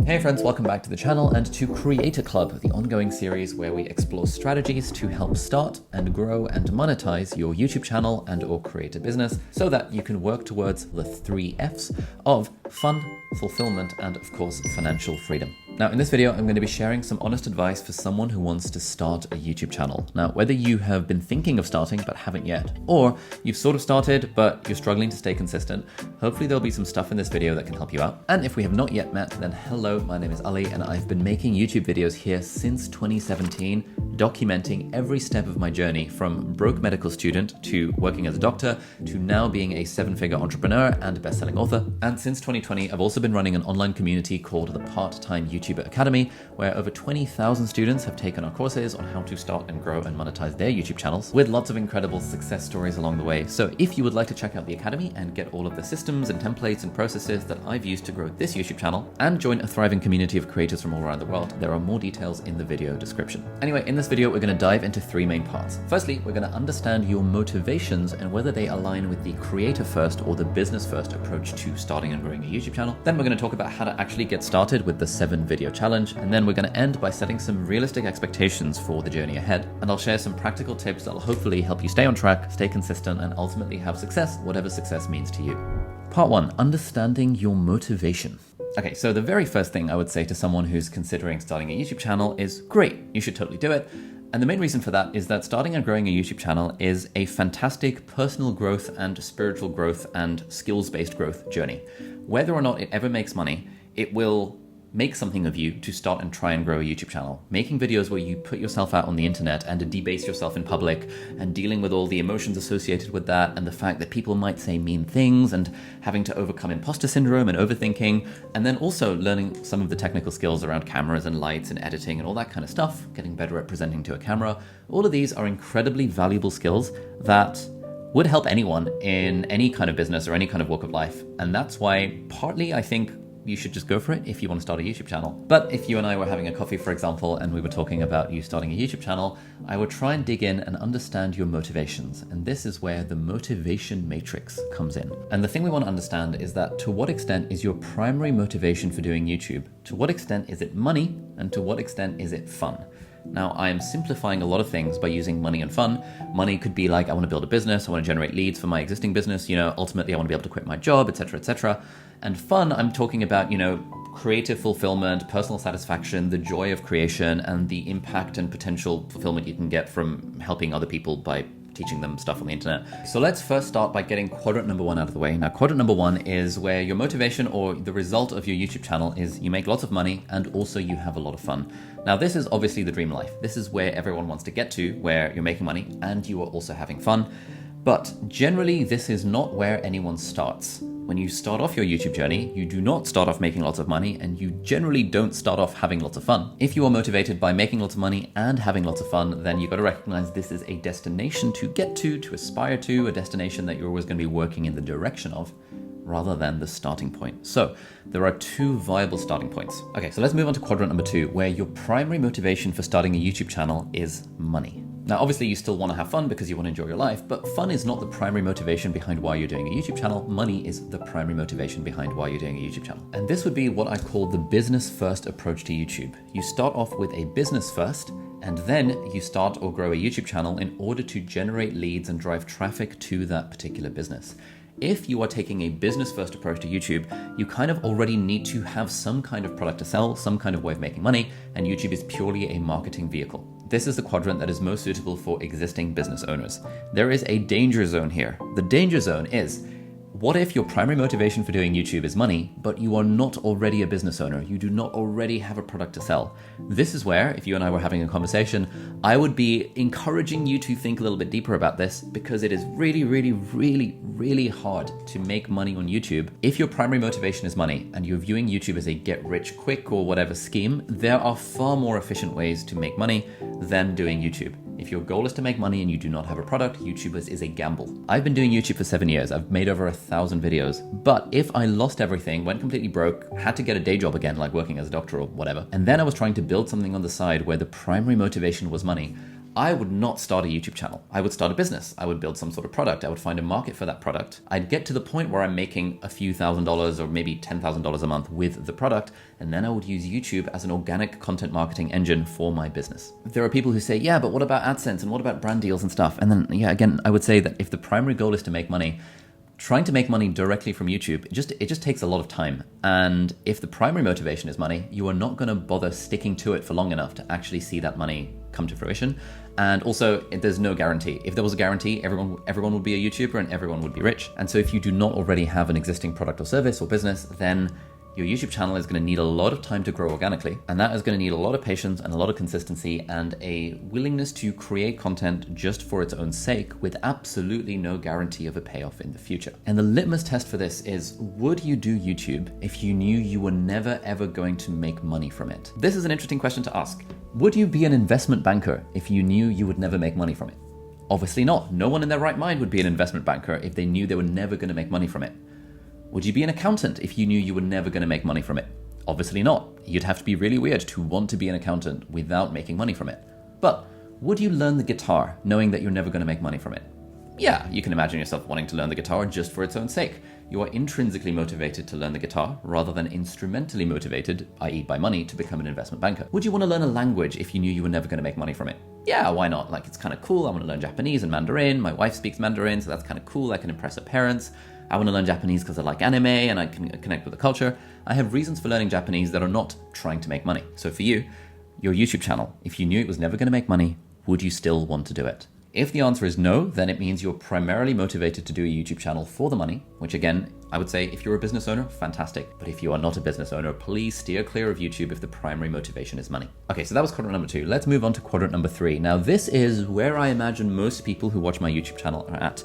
Hey friends, welcome back to the channel and to Creator Club, the ongoing series where we explore strategies to help start and grow and monetize your YouTube channel and or create a business so that you can work towards the 3 F's of fun, fulfillment, and of course, financial freedom. Now, in this video, I'm going to be sharing some honest advice for someone who wants to start a YouTube channel. Now, whether you have been thinking of starting but haven't yet, or you've sort of started but you're struggling to stay consistent, hopefully there'll be some stuff in this video that can help you out. And if we have not yet met, then hello, my name is Ali, and I've been making YouTube videos here since 2017, documenting every step of my journey from broke medical student to working as a doctor to now being a 7-figure entrepreneur and best-selling author. And since 2020, I've also been running an online community called the Part-Time YouTuber Academy, where over 20,000 students have taken our courses on how to start and grow and monetize their YouTube channels, with lots of incredible success stories along the way. So if you would like to check out the Academy and get all of the systems and templates and processes that I've used to grow this YouTube channel and join a thriving community of creators from all around the world, there are more details in the video description. Anyway, in this video, we're going to dive into 3 main parts. Firstly, we're going to understand your motivations and whether they align with the creator first or the business first approach to starting and growing a YouTube channel. Then we're going to talk about how to actually get started with the 7-video challenge. And then we're going to end by setting some realistic expectations for the journey ahead. And I'll share some practical tips that will hopefully help you stay on track, stay consistent, and ultimately have success, whatever success means to you. Part 1, understanding your motivation. Okay, so the very first thing I would say to someone who's considering starting a YouTube channel is great, you should totally do it. And the main reason for that is that starting and growing a YouTube channel is a fantastic personal growth and spiritual growth and skills-based growth journey. Whether or not it ever makes money, it will make something of you to start and try and grow a YouTube channel. Making videos where you put yourself out on the internet and debase yourself in public and dealing with all the emotions associated with that and the fact that people might say mean things and having to overcome imposter syndrome and overthinking, and then also learning some of the technical skills around cameras and lights and editing and all that kind of stuff, getting better at presenting to a camera. All of these are incredibly valuable skills that would help anyone in any kind of business or any kind of walk of life. And that's why partly I think you should just go for it if you want to start a YouTube channel. But if you and I were having a coffee, for example, and we were talking about you starting a YouTube channel, I would try and dig in and understand your motivations. And this is where the motivation matrix comes in. And the thing we want to understand is that to what extent is your primary motivation for doing YouTube? To what extent is it money? And to what extent is it fun? Now, I am simplifying a lot of things by using money and fun. Money could be like, I want to build a business, I want to generate leads for my existing business, ultimately I want to be able to quit my job, etc., etc. And fun, I'm talking about, creative fulfillment, personal satisfaction, the joy of creation, and the impact and potential fulfillment you can get from helping other people by teaching them stuff on the internet. So let's first start by getting quadrant number 1 out of the way. Now, quadrant number 1 is where your motivation or the result of your YouTube channel is you make lots of money and also you have a lot of fun. Now, this is obviously the dream life. This is where everyone wants to get to, where you're making money and you are also having fun. But generally, this is not where anyone starts. When you start off your YouTube journey, you do not start off making lots of money, and you generally don't start off having lots of fun. If you are motivated by making lots of money and having lots of fun, then you've got to recognize this is a destination to get to aspire to, a destination that you're always going to be working in the direction of, rather than the starting point. So there are 2 viable starting points. Okay, so let's move on to quadrant number 2, where your primary motivation for starting a YouTube channel is money. Now, obviously, you still want to have fun because you want to enjoy your life, but fun is not the primary motivation behind why you're doing a YouTube channel. Money is the primary motivation behind why you're doing a YouTube channel. And this would be what I call the business first approach to YouTube. You start off with a business first, and then you start or grow a YouTube channel in order to generate leads and drive traffic to that particular business. If you are taking a business first approach to YouTube, you kind of already need to have some kind of product to sell, some kind of way of making money, and YouTube is purely a marketing vehicle. This is the quadrant that is most suitable for existing business owners. There is a danger zone here. The danger zone is, what if your primary motivation for doing YouTube is money, but you are not already a business owner? You do not already have a product to sell. This is where, if you and I were having a conversation, I would be encouraging you to think a little bit deeper about this, because it is really, really, really, really hard to make money on YouTube. If your primary motivation is money and you're viewing YouTube as a get rich quick or whatever scheme, there are far more efficient ways to make money than doing YouTube. If your goal is to make money and you do not have a product, YouTube is a gamble. I've been doing YouTube for 7 years. I've made over 1,000 videos. But if I lost everything, went completely broke, had to get a day job again, like working as a doctor or whatever, and then I was trying to build something on the side where the primary motivation was money, I would not start a YouTube channel. I would start a business. I would build some sort of product. I would find a market for that product. I'd get to the point where I'm making a few $1,000s or maybe $10,000 a month with the product, and then I would use YouTube as an organic content marketing engine for my business. There are people who say, yeah, but what about AdSense and what about brand deals and stuff? And then, yeah, again, I would say that if the primary goal is to make money, trying to make money directly from YouTube, it just takes a lot of time. And if the primary motivation is money, you are not going to bother sticking to it for long enough to actually see that money come to fruition. And also, there's no guarantee. If there was a guarantee, everyone would be a YouTuber and everyone would be rich. And so if you do not already have an existing product or service or business, then your YouTube channel is going to need a lot of time to grow organically, and that is going to need a lot of patience and a lot of consistency and a willingness to create content just for its own sake with absolutely no guarantee of a payoff in the future. And the litmus test for this is, would you do YouTube if you knew you were never ever going to make money from it? This is an interesting question to ask. Would you be an investment banker if you knew you would never make money from it? Obviously not. No one in their right mind would be an investment banker if they knew they were never going to make money from it. Would you be an accountant if you knew you were never going to make money from it? Obviously not. You'd have to be really weird to want to be an accountant without making money from it. But would you learn the guitar knowing that you're never going to make money from it? Yeah, you can imagine yourself wanting to learn the guitar just for its own sake. You are intrinsically motivated to learn the guitar rather than instrumentally motivated, i.e. by money, to become an investment banker. Would you want to learn a language if you knew you were never going to make money from it? Yeah, why not? Like, it's kind of cool. I want to learn Japanese and Mandarin. My wife speaks Mandarin, so that's kind of cool. I can impress her parents. I want to learn Japanese because I like anime and I can connect with the culture. I have reasons for learning Japanese that are not trying to make money. So for you, your YouTube channel, if you knew it was never going to make money, would you still want to do it? If the answer is no, then it means you're primarily motivated to do a YouTube channel for the money, which again, I would say if you're a business owner, fantastic. But if you are not a business owner, please steer clear of YouTube if the primary motivation is money. Okay, so that was quadrant number 2. Let's move on to quadrant number 3. Now, this is where I imagine most people who watch my YouTube channel are at.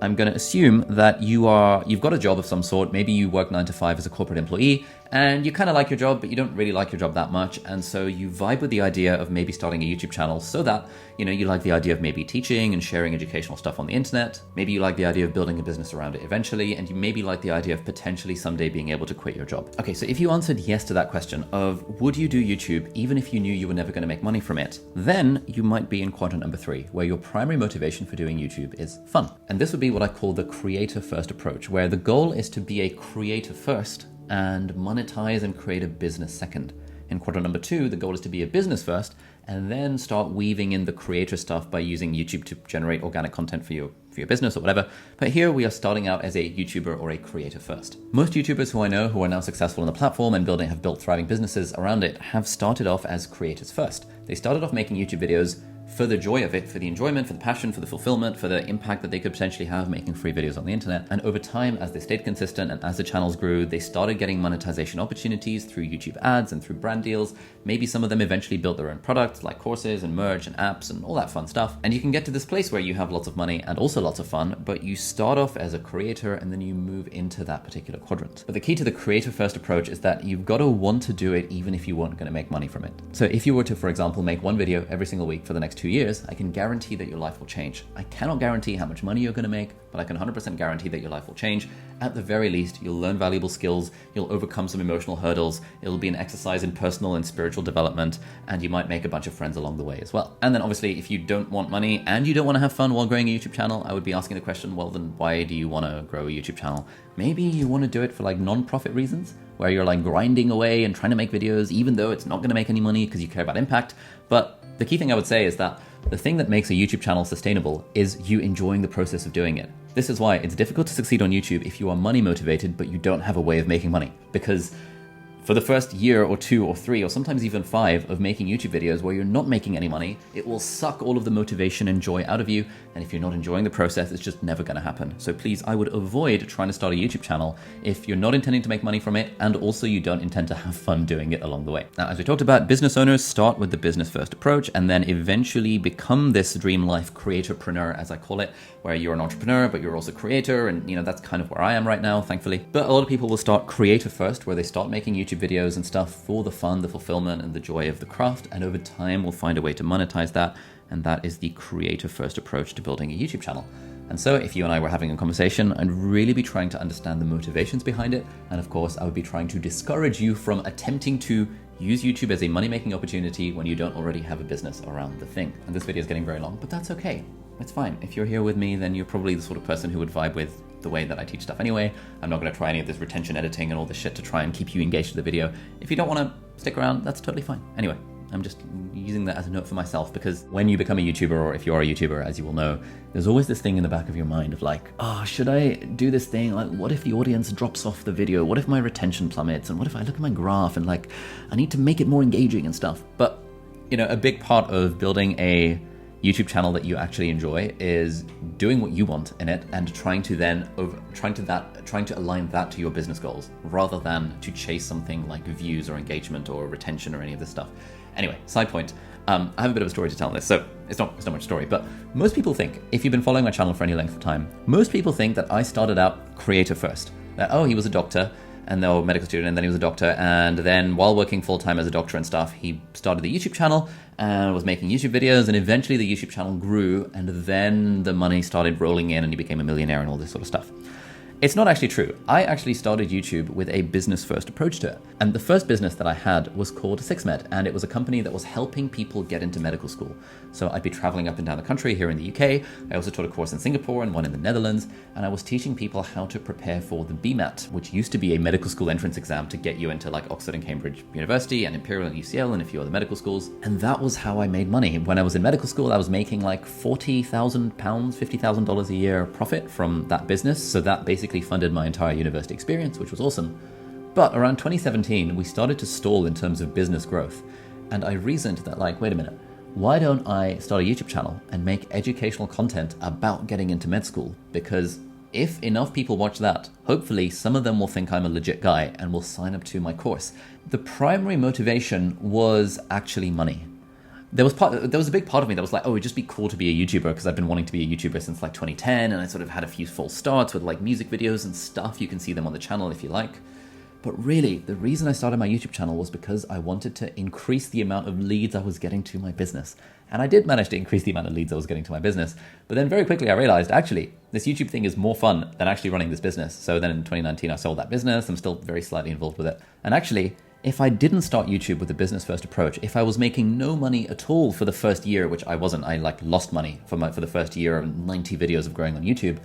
I'm going to assume that you've got a job of some sort. Maybe you work 9 to 5 as a corporate employee and you kind of like your job, but you don't really like your job that much. And so you vibe with the idea of maybe starting a YouTube channel so that, you like the idea of maybe teaching and sharing educational stuff on the internet. Maybe you like the idea of building a business around it eventually, and you maybe like the idea of potentially someday being able to quit your job. Okay, so if you answered yes to that question of would you do YouTube even if you knew you were never going to make money from it, then you might be in quadrant number 3, where your primary motivation for doing YouTube is fun. And this would be what I call the creator first approach, where the goal is to be a creator first and monetize and create a business second. In quadrant number 2, the goal is to be a business first and then start weaving in the creator stuff by using YouTube to generate organic content for your business or whatever. But here we are starting out as a YouTuber or a creator first. Most YouTubers who I know who are now successful on the platform and have built thriving businesses around it have started off as creators first. They started off making YouTube videos for the joy of it, for the enjoyment, for the passion, for the fulfillment, for the impact that they could potentially have making free videos on the internet. And over time, as they stayed consistent and as the channels grew, they started getting monetization opportunities through YouTube ads and through brand deals. Maybe some of them eventually built their own products like courses and merch and apps and all that fun stuff. And you can get to this place where you have lots of money and also lots of fun, but you start off as a creator and then you move into that particular quadrant. But the key to the creator first approach is that you've got to want to do it even if you weren't going to make money from it. So if you were to, for example, make one video every single week for the next 2 years, I can guarantee that your life will change. I cannot guarantee how much money you're going to make, but I can 100% guarantee that your life will change. At the very least, you'll learn valuable skills, you'll overcome some emotional hurdles, it'll be an exercise in personal and spiritual development, and you might make a bunch of friends along the way as well. And then obviously, if you don't want money and you don't want to have fun while growing a YouTube channel, I would be asking the question, well then why do you want to grow a YouTube channel? Maybe you want to do it for like non-profit reasons, where you're like grinding away and trying to make videos, even though it's not going to make any money because you care about impact. But the key thing I would say is that the thing that makes a YouTube channel sustainable is you enjoying the process of doing it. This is why it's difficult to succeed on YouTube if you are money motivated, but you don't have a way of making money. Because for the first year or 2 or 3 or sometimes even 5 of making YouTube videos where you're not making any money, it will suck all of the motivation and joy out of you. And if you're not enjoying the process, it's just never going to happen. So please, I would avoid trying to start a YouTube channel if you're not intending to make money from it and also you don't intend to have fun doing it along the way. Now, as we talked about, business owners start with the business first approach and then eventually become this dream life creatorpreneur, as I call it, where you're an entrepreneur, but you're also creator. And that's kind of where I am right now, thankfully. But a lot of people will start creator first, where they start making YouTube videos and stuff for the fun, the fulfillment, and the joy of the craft. And over time, we'll find a way to monetize that. And that is the creator first approach to building a YouTube channel. And so if you and I were having a conversation, I'd really be trying to understand the motivations behind it. And of course, I would be trying to discourage you from attempting to Use YouTube as a money-making opportunity when you don't already have a business around the thing. And this video is getting very long, but that's okay. It's fine. If you're here with me, then you're probably the sort of person who would vibe with the way that I teach stuff anyway. I'm not going to try any of this retention editing and all this shit to try and keep you engaged with the video. If you don't want to stick around, that's totally fine. Anyway, I'm just using that as a note for myself, because when you become a YouTuber, or if you are a YouTuber, as you will know, there's always this thing in the back of your mind of like, oh, should I do this thing? Like, what if the audience drops off the video? What if my retention plummets? And what if I look at my graph and like, I need to make it more engaging and stuff. But, you know, a big part of building a YouTube channel that you actually enjoy is doing what you want in it and trying to align that to your business goals, rather than to chase something like views or engagement or retention or any of this stuff. Anyway, side point. I have a bit of a story to tell on this, so it's not much story, but most people think, if you've been following my channel for any length of time, most people think that I started out creator first. That, oh, he was a doctor, and then a medical student, and then he was a doctor, and then while working full-time as a doctor and stuff, he started the YouTube channel and was making YouTube videos, and eventually the YouTube channel grew, and then the money started rolling in and he became a millionaire and all this sort of stuff. It's not actually true. I actually started YouTube with a business-first approach to it. And the first business that I had was called SixMed, and it was a company that was helping people get into medical school. So I'd be traveling up and down the country here in the UK. I also taught a course in Singapore and one in the Netherlands, and I was teaching people how to prepare for the BMAT, which used to be a medical school entrance exam to get you into like Oxford and Cambridge University and Imperial and UCL and a few other medical schools. And that was how I made money. When I was in medical school, I was making like £40,000, $50,000 a year profit from that business. So that basically funded my entire university experience, which was awesome. But around 2017, we started to stall in terms of business growth. And I reasoned that, like, wait a minute, why don't I start a YouTube channel and make educational content about getting into med school? Because if enough people watch that, hopefully some of them will think I'm a legit guy and will sign up to my course. The primary motivation was actually money. There was a big part of me that was like, oh, it'd just be cool to be a YouTuber, because I've been wanting to be a YouTuber since like 2010, and I sort of had a few false starts with like music videos and stuff. You can see them on the channel if you like. But really, the reason I started my YouTube channel was because I wanted to increase the amount of leads I was getting to my business. And I did manage to increase the amount of leads I was getting to my business. But then very quickly I realized, actually, this YouTube thing is more fun than actually running this business. So then in 2019, I sold that business. I'm still very slightly involved with it. And actually, if I didn't start YouTube with a business-first approach, if I was making no money at all for the first year, which I wasn't, I like lost money for the first year of 90 videos of growing on YouTube,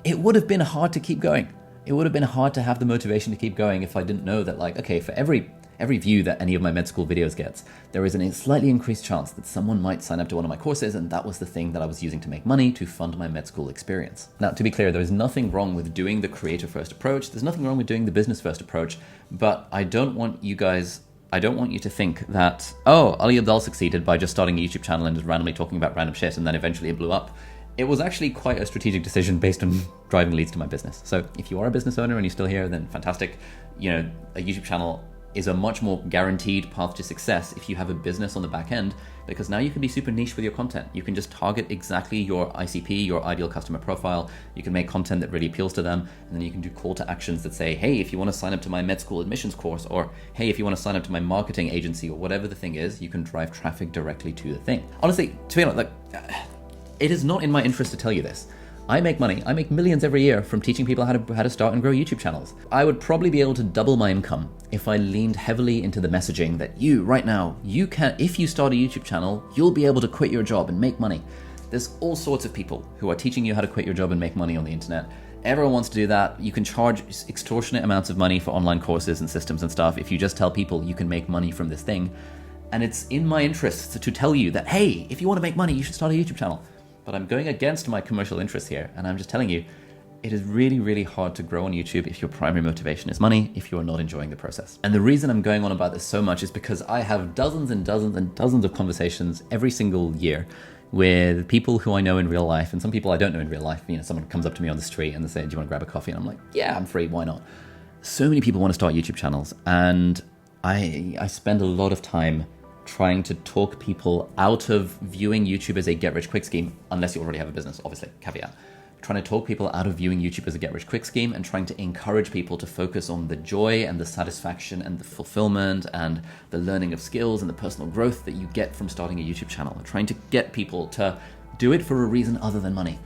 it would have been hard to keep going. It would have been hard to have the motivation to keep going if I didn't know that, like, okay, for every view that any of my med school videos gets, there is a slightly increased chance that someone might sign up to one of my courses, and that was the thing that I was using to make money to fund my med school experience. Now, to be clear, there is nothing wrong with doing the creator-first approach. There's nothing wrong with doing the business-first approach, but I don't want you to think that, oh, Ali Abdaal succeeded by just starting a YouTube channel and just randomly talking about random shit, and then eventually it blew up. It was actually quite a strategic decision based on driving leads to my business. So if you are a business owner and you're still here, then fantastic. You know, a YouTube channel is a much more guaranteed path to success if you have a business on the back end, because now you can be super niche with your content. You can just target exactly your ICP, your ideal customer profile. You can make content that really appeals to them, and then you can do call to actions that say, hey, if you want to sign up to my med school admissions course, or hey, if you want to sign up to my marketing agency, or whatever the thing is, you can drive traffic directly to the thing. Honestly, to be honest, like, it is not in my interest to tell you this. I make money. I make millions every year from teaching people how to start and grow YouTube channels. I would probably be able to double my income if I leaned heavily into the messaging that right now, if you start a YouTube channel, you'll be able to quit your job and make money. There's all sorts of people who are teaching you how to quit your job and make money on the internet. Everyone wants to do that. You can charge extortionate amounts of money for online courses and systems and stuff if you just tell people you can make money from this thing. And it's in my interest to tell you that, hey, if you want to make money, you should start a YouTube channel. But I'm going against my commercial interests here, and I'm just telling you, it is really, really hard to grow on YouTube if your primary motivation is money, if you are not enjoying the process. And the reason I'm going on about this so much is because I have dozens and dozens and dozens of conversations every single year with people who I know in real life, and some people I don't know in real life. You know, someone comes up to me on the street and they say, do you want to grab a coffee? And I'm like, yeah, I'm free, why not? So many people want to start YouTube channels, and I spend a lot of time trying to talk people out of viewing YouTube as a get-rich-quick scheme, unless you already have a business, obviously, caveat. Trying to talk people out of viewing YouTube as a get-rich-quick scheme and trying to encourage people to focus on the joy and the satisfaction and the fulfillment and the learning of skills and the personal growth that you get from starting a YouTube channel. Trying to get people to do it for a reason other than money.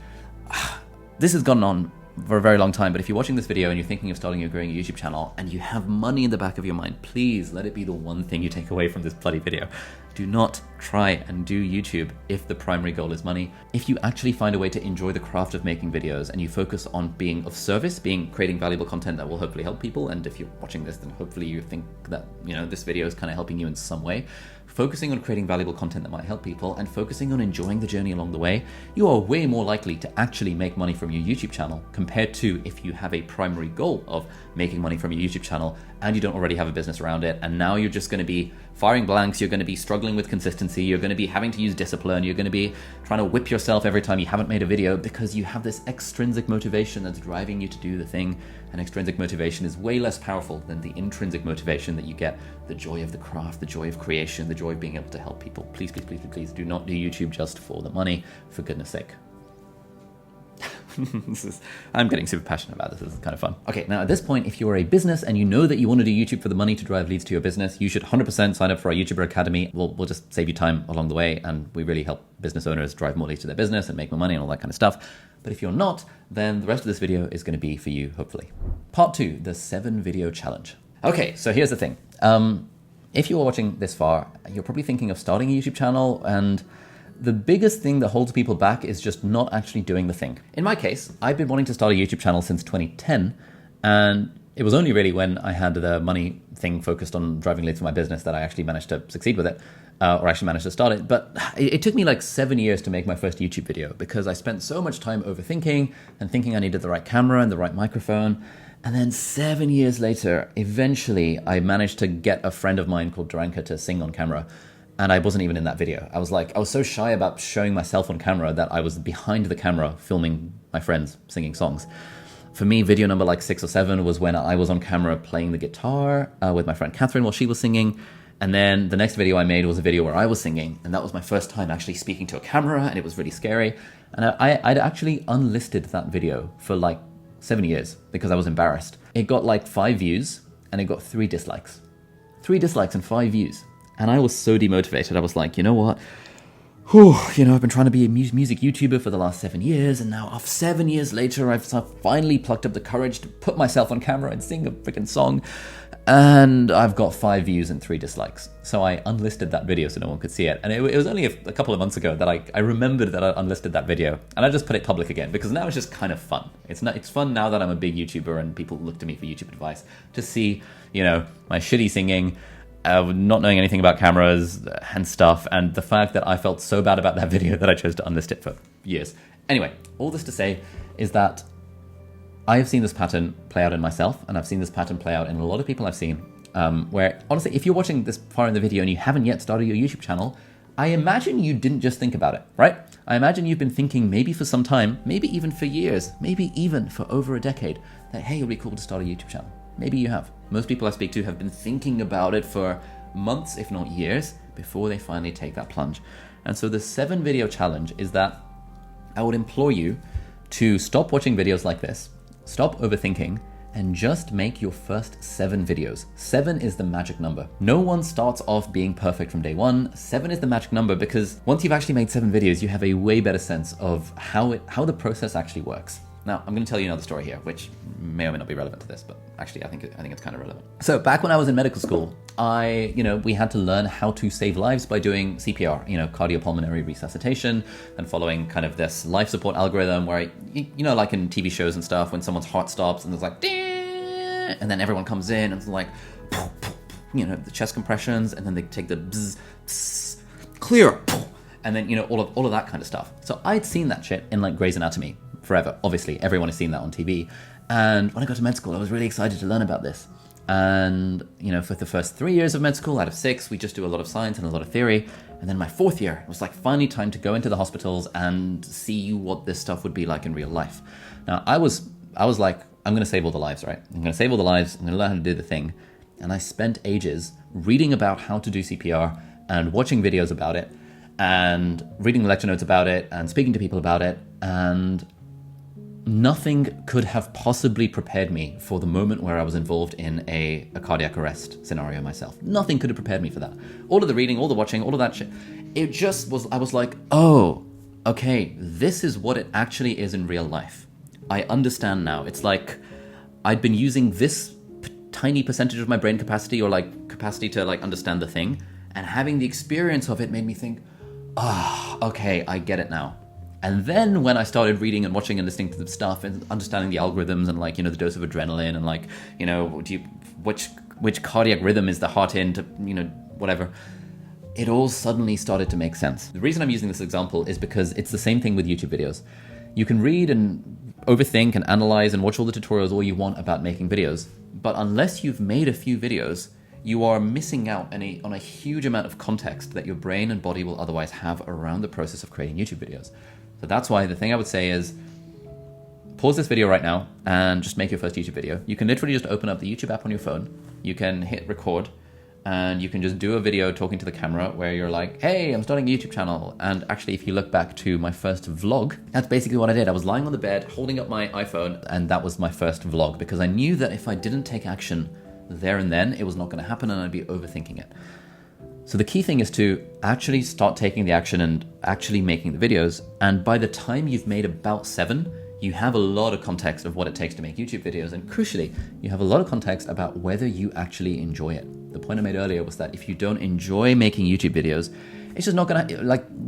This has gone on for a very long time, but if you're watching this video and you're thinking of starting or growing a YouTube channel and you have money in the back of your mind, please let it be the one thing you take away from this bloody video. Do not try and do YouTube if the primary goal is money. If you actually find a way to enjoy the craft of making videos and you focus on being of service, creating valuable content that will hopefully help people, and if you're watching this, then hopefully you think that, this video is kind of helping you in some way. Focusing on creating valuable content that might help people and focusing on enjoying the journey along the way, you are way more likely to actually make money from your YouTube channel compared to if you have a primary goal of making money from your YouTube channel and you don't already have a business around it, and now you're just going to be firing blanks, you're going to be struggling with consistency, you're going to be having to use discipline, you're going to be trying to whip yourself every time you haven't made a video because you have this extrinsic motivation that's driving you to do the thing. And extrinsic motivation is way less powerful than the intrinsic motivation that you get, the joy of the craft, the joy of creation, the joy of being able to help people. Please, please, please, please do not do YouTube just for the money, for goodness sake. I'm getting super passionate about this. This is kind of fun. Okay, now at this point, if you're a business and you know that you want to do YouTube for the money to drive leads to your business, you should 100% sign up for our YouTuber Academy. We'll just save you time along the way, and we really help business owners drive more leads to their business and make more money and all that kind of stuff. But if you're not, then the rest of this video is going to be for you, hopefully. Part 2, the 7 video challenge. Okay, so here's the thing. If you're watching this far, you're probably thinking of starting a YouTube channel, and the biggest thing that holds people back is just not actually doing the thing. In my case, I've been wanting to start a YouTube channel since 2010, and it was only really when I had the money thing focused on driving leads for my business that I actually managed to succeed with it, or actually managed to start it. But it took me like 7 years to make my first YouTube video because I spent so much time overthinking and thinking I needed the right camera and the right microphone. And then 7 years later, eventually I managed to get a friend of mine called Duranka to sing on camera. And I wasn't even in that video. I was so shy about showing myself on camera that I was behind the camera filming my friends singing songs. For me, video number like 6 or 7 was when I was on camera playing the guitar with my friend Catherine while she was singing. And then the next video I made was a video where I was singing. And that was my first time actually speaking to a camera, and it was really scary. And I'd actually unlisted that video for like 7 years because I was embarrassed. It got like 5 views and it got 3 dislikes. 3 dislikes and 5 views. And I was so demotivated. I was like, you know what? I've been trying to be a music YouTuber for the last 7 years, and now 7 years later, I've finally plucked up the courage to put myself on camera and sing a freaking song, and I've got 5 views and 3 dislikes. So I unlisted that video so no one could see it. And it was only a couple of months ago that I remembered that I unlisted that video, and I just put it public again because now it's just kind of fun. It's fun now that I'm a big YouTuber and people look to me for YouTube advice to see, my shitty singing, not knowing anything about cameras and stuff, and the fact that I felt so bad about that video that I chose to unlist it for years. Anyway, all this to say is that I have seen this pattern play out in myself, and I've seen this pattern play out in a lot of people I've seen, where honestly, if you're watching this far in the video and you haven't yet started your YouTube channel, I imagine you didn't just think about it, right? I imagine you've been thinking maybe for some time, maybe even for years, maybe even for over a decade, that hey, it would be cool to start a YouTube channel. Maybe you have. Most people I speak to have been thinking about it for months, if not years, before they finally take that plunge. And so the 7 video challenge is that I would implore you to stop watching videos like this, stop overthinking, and just make your first 7 videos. 7 is the magic number. No one starts off being perfect from day 1. 7 is the magic number because once you've actually made 7 videos, you have a way better sense of how the process actually works. Now, I'm going to tell you another story here, which may or may not be relevant to this, but actually I think it's kind of relevant. So back when I was in medical school, we had to learn how to save lives by doing CPR, cardiopulmonary resuscitation, and following kind of this life support algorithm where, like in TV shows and stuff, when someone's heart stops and there's like, and then everyone comes in and it's like, the chest compressions, and then they take the bzz, bzz, clear, and then, all of that kind of stuff. So I'd seen that shit in like Grey's Anatomy forever. Obviously, everyone has seen that on TV. And when I got to med school, I was really excited to learn about this. And, for the first 3 years of med school out of 6, we just do a lot of science and a lot of theory. And then my 4th year, it was like finally time to go into the hospitals and see what this stuff would be like in real life. Now, I was like, I'm going to save all the lives, right? I'm going to save all the lives. I'm going to learn how to do the thing. And I spent ages reading about how to do CPR and watching videos about it and reading lecture notes about it and speaking to people about it. And nothing could have possibly prepared me for the moment where I was involved in a cardiac arrest scenario myself. Nothing could have prepared me for that. All of the reading, all the watching, all of that shit. It just was, I was like, oh, okay, this is what it actually is in real life. I understand now. It's like I'd been using this tiny percentage of my brain capacity, or like capacity to like understand the thing, and having the experience of it made me think, okay, I get it now. And then when I started reading and watching and listening to the stuff and understanding the algorithms and like, the dose of adrenaline and like, which cardiac rhythm is the heart in to, whatever, it all suddenly started to make sense. The reason I'm using this example is because it's the same thing with YouTube videos. You can read and overthink and analyze and watch all the tutorials all you want about making videos, but unless you've made a few videos, you are missing out on a huge amount of context that your brain and body will otherwise have around the process of creating YouTube videos. So that's why the thing I would say is pause this video right now and just make your first YouTube video. You can literally just open up the YouTube app on your phone. You can hit record and you can just do a video talking to the camera where you're like, hey, I'm starting a YouTube channel. And actually, if you look back to my first vlog, that's basically what I did. I was lying on the bed, holding up my iPhone, and that was my first vlog because I knew that if I didn't take action there and then, it was not going to happen and I'd be overthinking it. So the key thing is to actually start taking the action and actually making the videos. And by the time you've made about 7, you have a lot of context of what it takes to make YouTube videos. And crucially, you have a lot of context about whether you actually enjoy it. The point I made earlier was that if you don't enjoy making YouTube videos, it's just not gonna,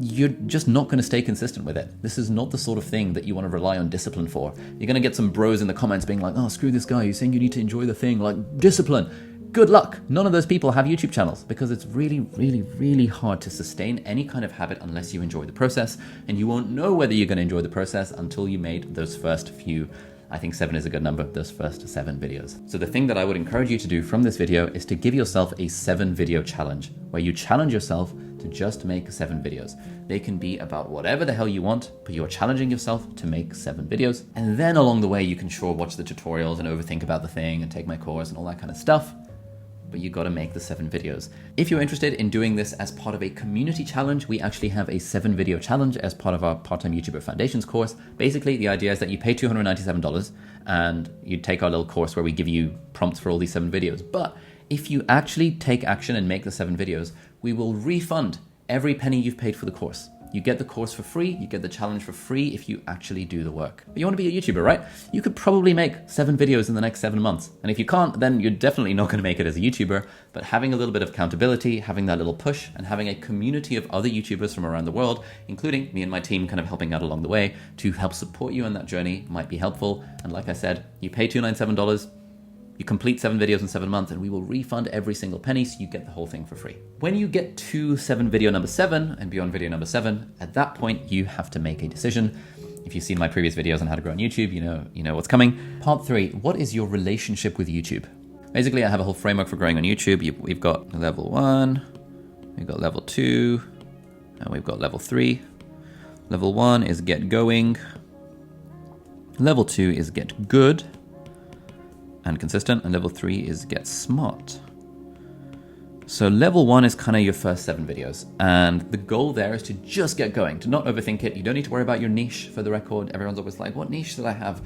you're just not gonna stay consistent with it. This is not the sort of thing that you wanna rely on discipline for. You're gonna get some bros in the comments being like, oh, screw this guy, you're saying you need to enjoy the thing, like discipline. Good luck. None of those people have YouTube channels because it's really, really, really hard to sustain any kind of habit unless you enjoy the process, and you won't know whether you're gonna enjoy the process until you made those first few, I think 7 is a good number, those first 7 videos. So the thing that I would encourage you to do from this video is to give yourself a 7 video challenge where you challenge yourself to just make 7 videos. They can be about whatever the hell you want, but you're challenging yourself to make 7 videos. And then along the way, you can sure watch the tutorials and overthink about the thing and take my course and all that kind of stuff. But you gotta make the 7 videos. If you're interested in doing this as part of a community challenge, we actually have a 7 video challenge as part of our part-time YouTuber Foundations course. Basically, the idea is that you pay $297 and you take our little course where we give you prompts for all these 7 videos. But if you actually take action and make the 7 videos, we will refund every penny you've paid for the course. You get the course for free, you get the challenge for free if you actually do the work. But you want to be a YouTuber, right? You could probably make 7 videos in the next 7 months. And if you can't, then you're definitely not going to make it as a YouTuber. But having a little bit of accountability, having that little push, and having a community of other YouTubers from around the world, including me and my team kind of helping out along the way to help support you on that journey might be helpful. And like I said, you pay $297, you complete 7 videos in 7 months, and we will refund every single penny so you get the whole thing for free. When you get to video number 7 and beyond video number 7, at that point you have to make a decision. If you've seen my previous videos on how to grow on YouTube, you know what's coming. Part 3, what is your relationship with YouTube? Basically, I have a whole framework for growing on YouTube. We've got level 1, we've got level 2, and we've got level 3. Level 1 is get going. Level 2 is get good and consistent, and level 3 is get smart. So level 1 is kind of your first 7 videos, and the goal there is to just get going, to not overthink it. You don't need to worry about your niche, for the record. Everyone's always like, what niche should I have?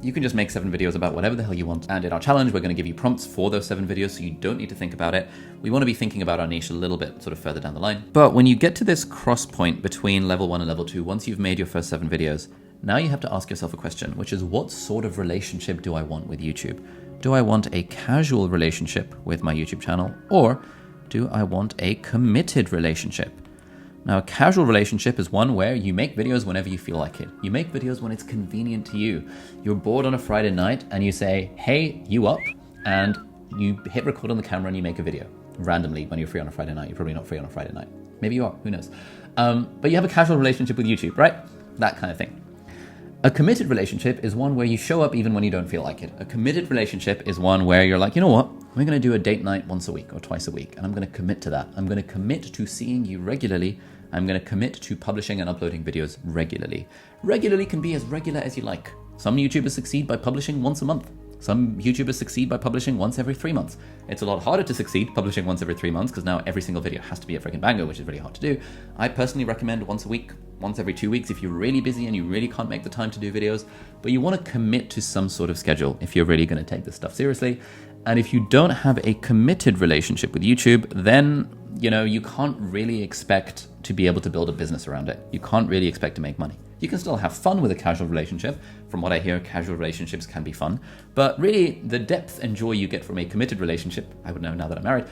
You can just make 7 videos about whatever the hell you want. And in our challenge, we're going to give you prompts for those 7 videos, so you don't need to think about it. We want to be thinking about our niche a little bit sort of further down the line. But when you get to this cross point between level 1 and level 2, once you've made your first 7 videos, now you have to ask yourself a question, which is, what sort of relationship do I want with YouTube? Do I want a casual relationship with my YouTube channel, or do I want a committed relationship? Now, a casual relationship is one where you make videos whenever you feel like it. You make videos when it's convenient to you. You're bored on a Friday night and you say, hey, you up? And you hit record on the camera and you make a video randomly when you're free on a Friday night. You're probably not free on a Friday night. Maybe you are, who knows? But you have a casual relationship with YouTube, right? That kind of thing. A committed relationship is one where you show up even when you don't feel like it. A committed relationship is one where you're like, you know what? We're going to do a date night once a week or twice a week, and I'm going to commit to that. I'm going to commit to seeing you regularly. I'm going to commit to publishing and uploading videos regularly. Regularly can be as regular as you like. Some YouTubers succeed by publishing once a month. Some YouTubers succeed by publishing once every 3 months. It's a lot harder to succeed publishing once every 3 months because now every single video has to be a freaking banger, which is really hard to do. I personally recommend once a week, once every 2 weeks if you're really busy and you really can't make the time to do videos, but you want to commit to some sort of schedule if you're really going to take this stuff seriously. And if you don't have a committed relationship with YouTube, then, you can't really expect to be able to build a business around it. You can't really expect to make money. You can still have fun with a casual relationship, from what I hear, casual relationships can be fun. But really, the depth and joy you get from a committed relationship, I would know now that I'm married,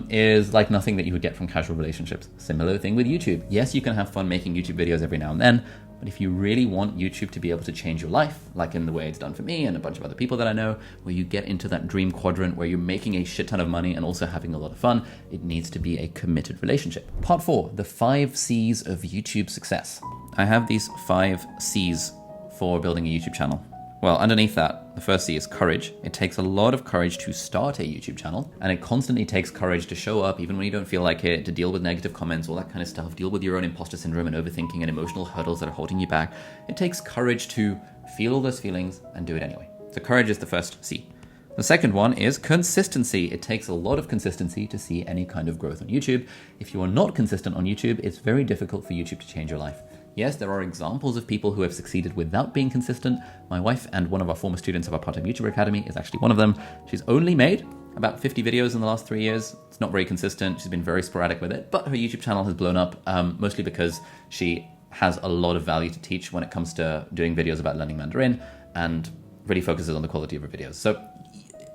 is like nothing that you would get from casual relationships. Similar thing with YouTube. Yes, you can have fun making YouTube videos every now and then, but if you really want YouTube to be able to change your life, like in the way it's done for me and a bunch of other people that I know, where you get into that dream quadrant where you're making a shit ton of money and also having a lot of fun, it needs to be a committed relationship. Part 4, the 5 C's of YouTube success. I have these 5 C's for building a YouTube channel. Well, underneath that, the first C is courage. It takes a lot of courage to start a YouTube channel, and it constantly takes courage to show up even when you don't feel like it, to deal with negative comments, all that kind of stuff, deal with your own imposter syndrome and overthinking and emotional hurdles that are holding you back. It takes courage to feel all those feelings and do it anyway. So courage is the first C. The second one is consistency. It takes a lot of consistency to see any kind of growth on YouTube. If you are not consistent on YouTube, it's very difficult for YouTube to change your life. Yes, there are examples of people who have succeeded without being consistent. My wife and one of our former students of our part-time YouTuber Academy is actually one of them. She's only made about 50 videos in the last 3 years. It's not very consistent. She's been very sporadic with it, but her YouTube channel has blown up, mostly because she has a lot of value to teach when it comes to doing videos about learning Mandarin and really focuses on the quality of her videos. So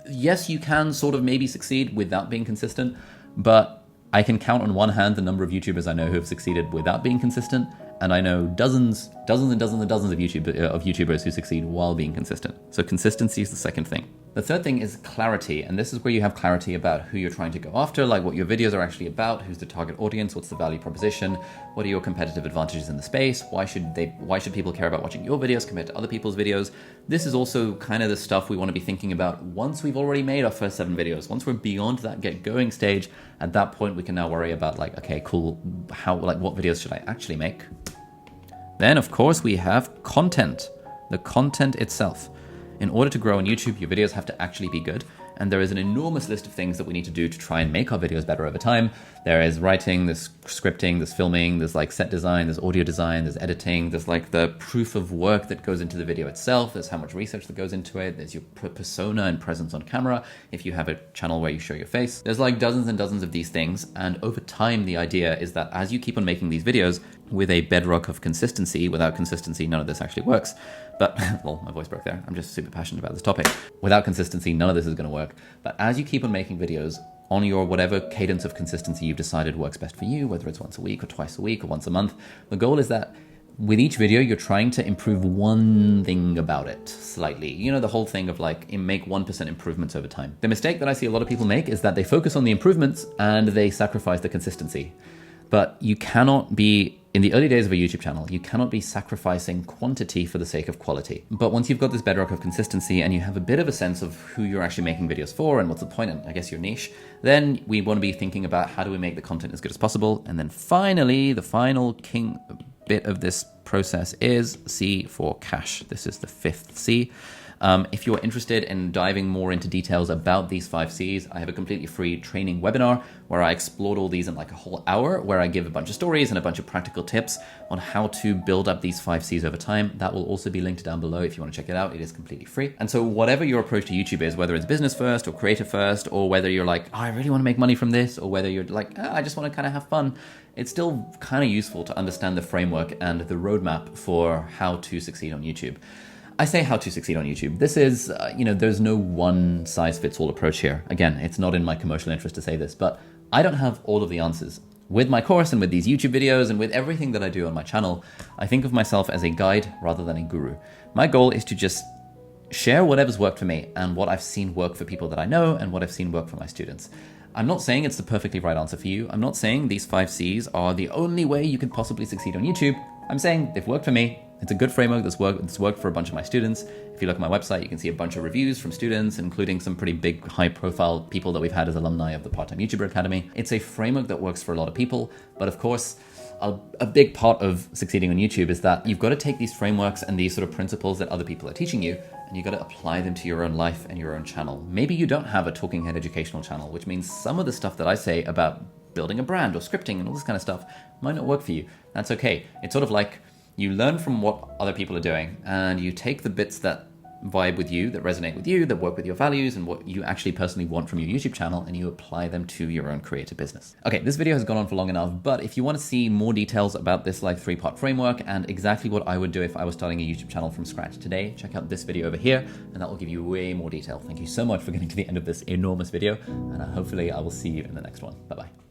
yes, you can sort of maybe succeed without being consistent, but I can count on one hand the number of YouTubers I know who have succeeded without being consistent. And I know dozens and dozens of YouTubers who succeed while being consistent. So consistency is the second thing. The third thing is clarity. And this is where you have clarity about who you're trying to go after, like what your videos are actually about, who's the target audience, what's the value proposition, what are your competitive advantages in the space, why should people care about watching your videos compared to other people's videos. This is also kind of the stuff we want to be thinking about once we've already made our first 7 videos. Once we're beyond that get going stage, at that point we can now worry about like, okay, cool, what videos should I actually make? Then, of course, we have content, the content itself. In order to grow on YouTube, your videos have to actually be good. And there is an enormous list of things that we need to do to try and make our videos better over time. There is writing, there's scripting, there's filming, there's like set design, there's audio design, there's editing, there's like the proof of work that goes into the video itself, there's how much research that goes into it, there's your persona and presence on camera, if you have a channel where you show your face. There's like dozens and dozens of these things, and over time the idea is that as you keep on making these videos with a bedrock of consistency, without consistency none of this actually works, but, well, my voice broke there, I'm just super passionate about this topic. Without consistency, none of this is going to work. But as you keep on making videos on your whatever cadence of consistency you've decided works best for you, whether it's once a week or twice a week or once a month, the goal is that with each video, you're trying to improve one thing about it slightly. You know, the whole thing of like, make 1% improvements over time. The mistake that I see a lot of people make is that they focus on the improvements and they sacrifice the consistency. But you cannot be, in the early days of a YouTube channel, you cannot be sacrificing quantity for the sake of quality. But once you've got this bedrock of consistency and you have a bit of a sense of who you're actually making videos for and what's the point and I guess your niche, then we want to be thinking about how do we make the content as good as possible. And then finally, the final king bit of this process is C for cash. This is the 5th C. If you're interested in diving more into details about these 5 C's, I have a completely free training webinar where I explored all these in like a whole hour, where I give a bunch of stories and a bunch of practical tips on how to build up these 5 C's over time. That will also be linked down below if you want to check it out. It is completely free. And so whatever your approach to YouTube is, whether it's business first or creator first, or whether you're like, oh, I really want to make money from this, or whether you're like, I just want to kind of have fun, it's still kind of useful to understand the framework and the roadmap for how to succeed on YouTube. I say how to succeed on YouTube. This is, there's no one size fits all approach here. Again, it's not in my commercial interest to say this, but I don't have all of the answers. With my course and with these YouTube videos and with everything that I do on my channel, I think of myself as a guide rather than a guru. My goal is to just share whatever's worked for me and what I've seen work for people that I know and what I've seen work for my students. I'm not saying it's the perfectly right answer for you. I'm not saying these 5 C's are the only way you can possibly succeed on YouTube. I'm saying they've worked for me. It's a good framework that's worked for a bunch of my students. If you look at my website, you can see a bunch of reviews from students, including some pretty big, high-profile people that we've had as alumni of the Part-Time YouTuber Academy. It's a framework that works for a lot of people, but of course, a big part of succeeding on YouTube is that you've got to take these frameworks and these sort of principles that other people are teaching you, and you've got to apply them to your own life and your own channel. Maybe you don't have a talking head educational channel, which means some of the stuff that I say about building a brand or scripting and all this kind of stuff might not work for you. That's okay. It's sort of like you learn from what other people are doing and you take the bits that vibe with you, that resonate with you, that work with your values and what you actually personally want from your YouTube channel, and you apply them to your own creative business. Okay, this video has gone on for long enough, but if you want to see more details about this like 3-part framework and exactly what I would do if I was starting a YouTube channel from scratch today, check out this video over here, and that will give you way more detail. Thank you so much for getting to the end of this enormous video, and hopefully I will see you in the next one. Bye-bye.